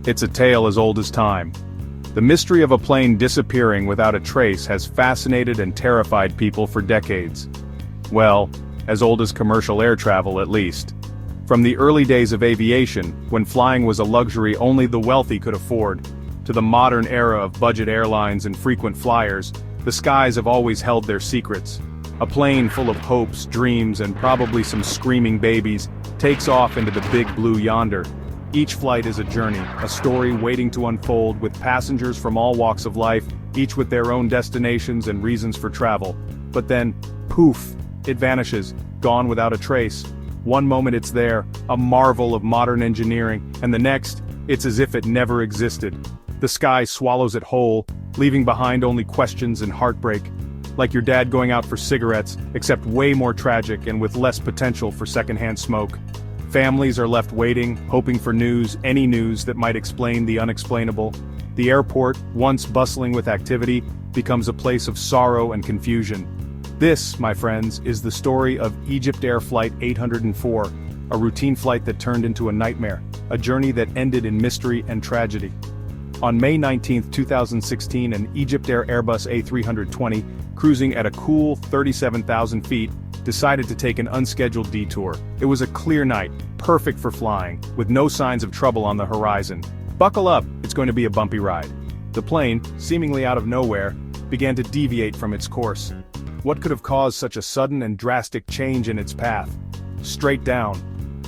It's a tale as old as time. The mystery of a plane disappearing without a trace has fascinated and terrified people for decades. Well, as old as commercial air travel at least. From the early days of aviation, when flying was a luxury only the wealthy could afford, to the modern era of budget airlines and frequent flyers, the skies have always held their secrets. A plane full of hopes, dreams, and probably some screaming babies takes off into the big blue yonder. Each flight is a journey, a story waiting to unfold with passengers from all walks of life, each with their own destinations and reasons for travel. But then, poof, it vanishes, gone without a trace. One moment it's there, a marvel of modern engineering, and the next, it's as if it never existed. The sky swallows it whole, leaving behind only questions and heartbreak. Like your dad going out for cigarettes, except way more tragic and with less potential for secondhand smoke. Families are left waiting, hoping for news, any news that might explain the unexplainable. The airport, once bustling with activity, becomes a place of sorrow and confusion. This, my friends, is the story of EgyptAir Flight 804, a routine flight that turned into a nightmare, a journey that ended in mystery and tragedy. On May 19, 2016, an EgyptAir Airbus A320, cruising at a cool 37,000 feet, decided to take an unscheduled detour. It was a clear night, perfect for flying, with no signs of trouble on the horizon. Buckle up, it's going to be a bumpy ride. The plane, seemingly out of nowhere, began to deviate from its course. What could have caused such a sudden and drastic change in its path? Straight down.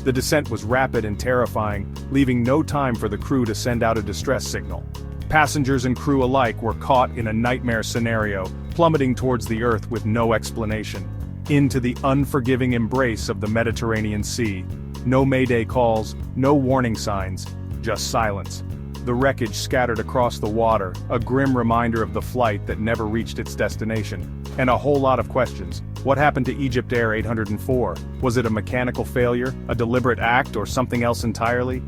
The descent was rapid and terrifying, leaving no time for the crew to send out a distress signal. Passengers and crew alike were caught in a nightmare scenario, plummeting towards the earth with no explanation. Into the unforgiving embrace of the Mediterranean Sea. No mayday calls, no warning signs, just silence. The wreckage scattered across the water, a grim reminder of the flight that never reached its destination. And a whole lot of questions. What happened to EgyptAir 804? Was it a mechanical failure, a deliberate act, or something else entirely?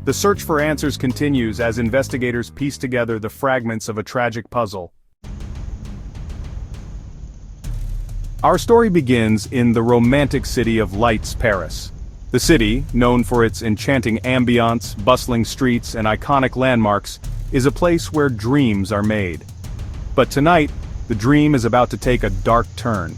The search for answers continues as investigators piece together the fragments of a tragic puzzle. Our story begins in the romantic city of Lights, Paris. The city, known for its enchanting ambiance, bustling streets, and iconic landmarks, is a place where dreams are made. But tonight, the dream is about to take a dark turn.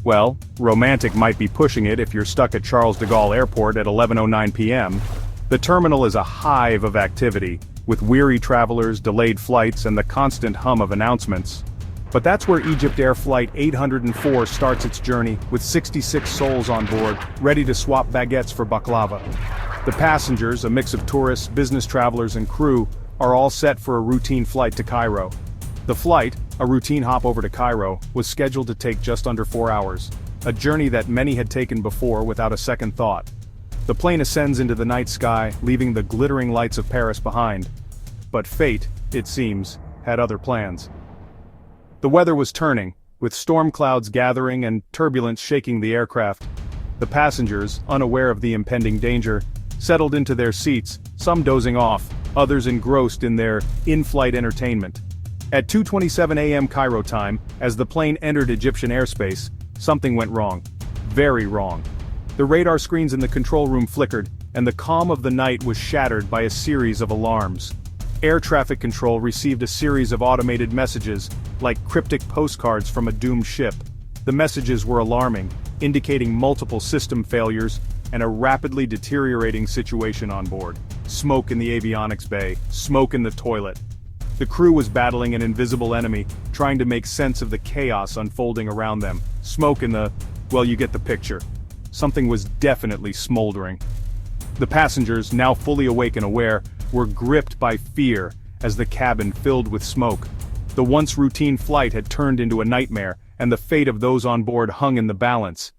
Well, romantic might be pushing it if you're stuck at Charles de Gaulle Airport at 11:09 p.m. The terminal is a hive of activity, with weary travelers, delayed flights, and the constant hum of announcements. But that's where EgyptAir Flight 804 starts its journey, with 66 souls on board, ready to swap baguettes for baklava. The passengers, a mix of tourists, business travelers, and crew, are all set for a routine flight to Cairo. The flight, a routine hop over to Cairo, was scheduled to take just under 4 hours, a journey that many had taken before without a second thought. The plane ascends into the night sky, leaving the glittering lights of Paris behind. But fate, it seems, had other plans. The weather was turning, with storm clouds gathering and turbulence shaking the aircraft. The passengers, unaware of the impending danger, settled into their seats, some dozing off, others engrossed in their in-flight entertainment. At 2:27 a.m. Cairo time, as the plane entered Egyptian airspace, something went wrong. Very wrong. The radar screens in the control room flickered, and the calm of the night was shattered by a series of alarms. Air traffic control received a series of automated messages, like cryptic postcards from a doomed ship. The messages were alarming, indicating multiple system failures and a rapidly deteriorating situation on board. Smoke in the avionics bay, smoke in the toilet. The crew was battling an invisible enemy, trying to make sense of the chaos unfolding around them. Smoke in the, well, you get the picture. Something was definitely smoldering. The passengers, now fully awake and aware, were gripped by fear as the cabin filled with smoke. The once routine flight had turned into a nightmare, and the fate of those on board hung in the balance.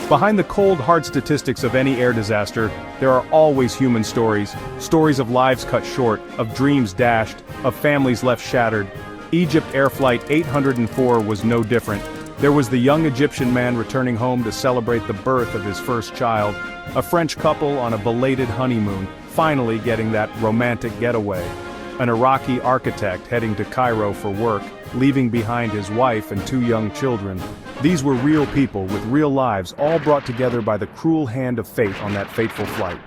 Behind the cold, hard statistics of any air disaster, there are always human stories. Stories of lives cut short, of dreams dashed, of families left shattered. EgyptAir Flight 804 was no different. There was the young Egyptian man returning home to celebrate the birth of his first child, a French couple on a belated honeymoon, finally getting that romantic getaway, an Iraqi architect heading to Cairo for work, leaving behind his wife and 2 young children. These were real people with real lives, all brought together by the cruel hand of fate on that fateful flight.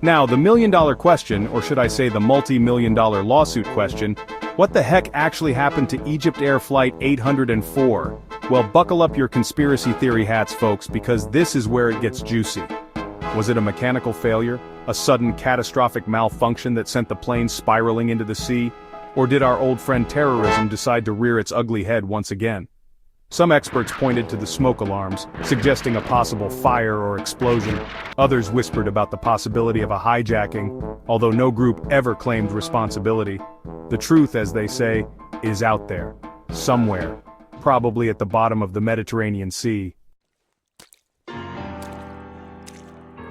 Now, the million-dollar question, or should I say the multi-million-dollar lawsuit question, what the heck actually happened to Egypt Air Flight 804? Well, buckle up your conspiracy theory hats, folks, because this is where it gets juicy. Was it a mechanical failure? A sudden catastrophic malfunction that sent the plane spiraling into the sea? Or did our old friend terrorism decide to rear its ugly head once again? Some experts pointed to the smoke alarms, suggesting a possible fire or explosion. Others whispered about the possibility of a hijacking, although no group ever claimed responsibility. The truth, as they say, is out there. Somewhere. Probably at the bottom of the Mediterranean Sea.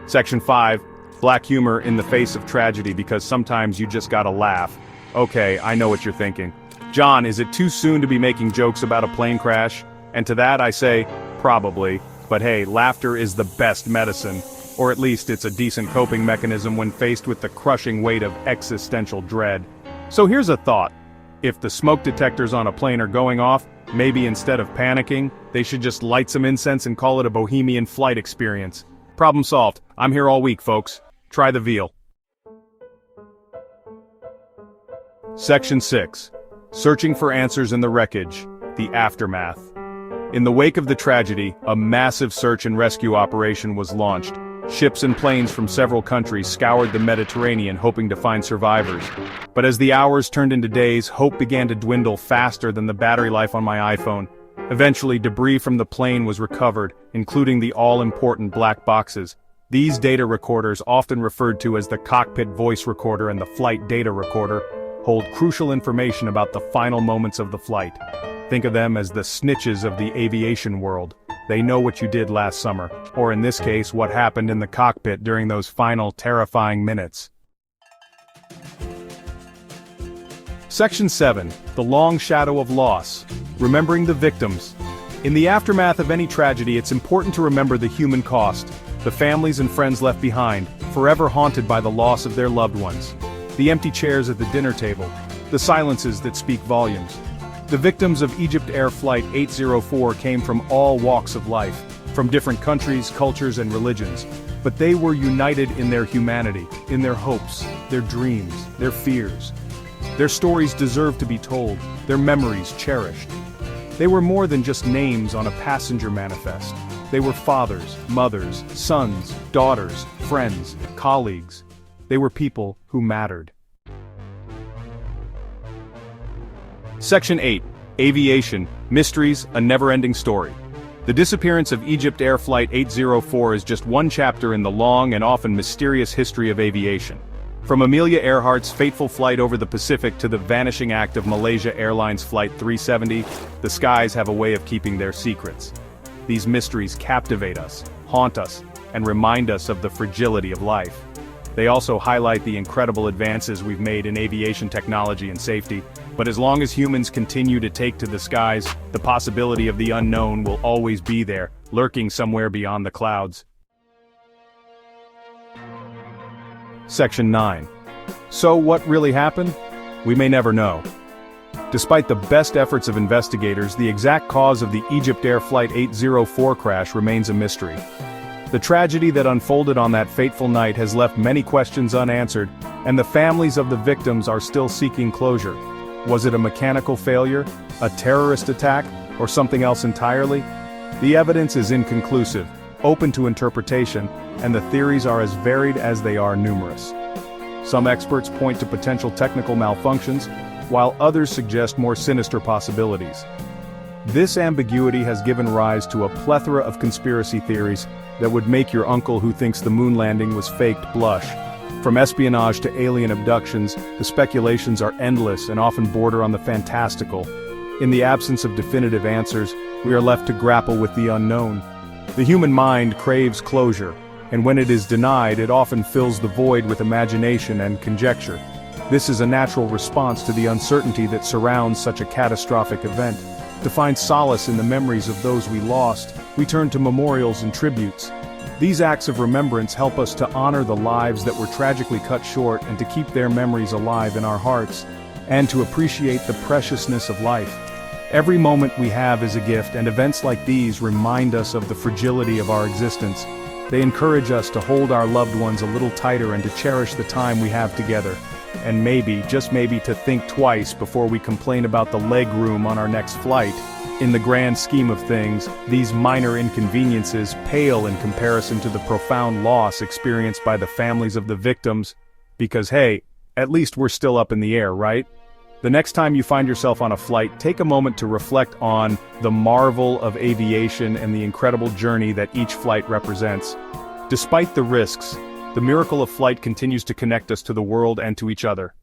Section 5. Black humor in the face of tragedy, because sometimes you just gotta laugh. Okay, I know what you're thinking. John, is it too soon to be making jokes about a plane crash? And to that I say, probably, but hey, laughter is the best medicine, or at least it's a decent coping mechanism when faced with the crushing weight of existential dread. So here's a thought. If the smoke detectors on a plane are going off, maybe instead of panicking, they should just light some incense and call it a bohemian flight experience. Problem solved. I'm here all week, folks. Try the veal. Section 6. Searching for answers in the wreckage. The aftermath. In the wake of the tragedy, a massive search and rescue operation was launched. Ships and planes from several countries scoured the Mediterranean hoping to find survivors. But as the hours turned into days, hope began to dwindle faster than the battery life on my iPhone. Eventually, debris from the plane was recovered, including the all-important black boxes. These data recorders, often referred to as the cockpit voice recorder and the flight data recorder, hold crucial information about the final moments of the flight. Think of them as the snitches of the aviation world. They know what you did last summer, or in this case, what happened in the cockpit during those final terrifying minutes. Section 7. The Long Shadow of Loss. Remembering the victims. In the aftermath of any tragedy, it's important to remember the human cost, the families and friends left behind, forever haunted by the loss of their loved ones. The empty chairs at the dinner table, the silences that speak volumes. The victims of Egypt Air Flight 804 came from all walks of life, from different countries, cultures, and religions. But they were united in their humanity, in their hopes, their dreams, their fears. Their stories deserve to be told, their memories cherished. They were more than just names on a passenger manifest. They were fathers, mothers, sons, daughters, friends, colleagues. They were people who mattered. Section 8. Aviation, Mysteries, a Never-Ending Story. The disappearance of Egypt Air Flight 804 is just one chapter in the long and often mysterious history of aviation. From Amelia Earhart's fateful flight over the Pacific to the vanishing act of Malaysia Airlines Flight 370, the skies have a way of keeping their secrets. These mysteries captivate us, haunt us, and remind us of the fragility of life. They also highlight the incredible advances we've made in aviation technology and safety, but as long as humans continue to take to the skies, the possibility of the unknown will always be there, lurking somewhere beyond the clouds. Section 9. So what really happened? We may never know. Despite the best efforts of investigators, the exact cause of the Egypt Air Flight 804 crash remains a mystery. The tragedy that unfolded on that fateful night has left many questions unanswered, and the families of the victims are still seeking closure. Was it a mechanical failure, a terrorist attack, or something else entirely? The evidence is inconclusive, open to interpretation, and the theories are as varied as they are numerous. Some experts point to potential technical malfunctions, while others suggest more sinister possibilities. This ambiguity has given rise to a plethora of conspiracy theories that would make your uncle who thinks the moon landing was faked blush. From espionage to alien abductions, the speculations are endless and often border on the fantastical. In the absence of definitive answers, we are left to grapple with the unknown. The human mind craves closure, and when it is denied, it often fills the void with imagination and conjecture. This is a natural response to the uncertainty that surrounds such a catastrophic event. To find solace in the memories of those we lost, we turn to memorials and tributes. These acts of remembrance help us to honor the lives that were tragically cut short and to keep their memories alive in our hearts, and to appreciate the preciousness of life. Every moment we have is a gift, and events like these remind us of the fragility of our existence. They encourage us to hold our loved ones a little tighter and to cherish the time we have together. And maybe, just maybe, to think twice before we complain about the leg room on our next flight. In the grand scheme of things, these minor inconveniences pale in comparison to the profound loss experienced by the families of the victims. Because hey, at least we're still up in the air, right? The next time you find yourself on a flight, take a moment to reflect on the marvel of aviation and the incredible journey that each flight represents. Despite the risks, the miracle of flight continues to connect us to the world and to each other.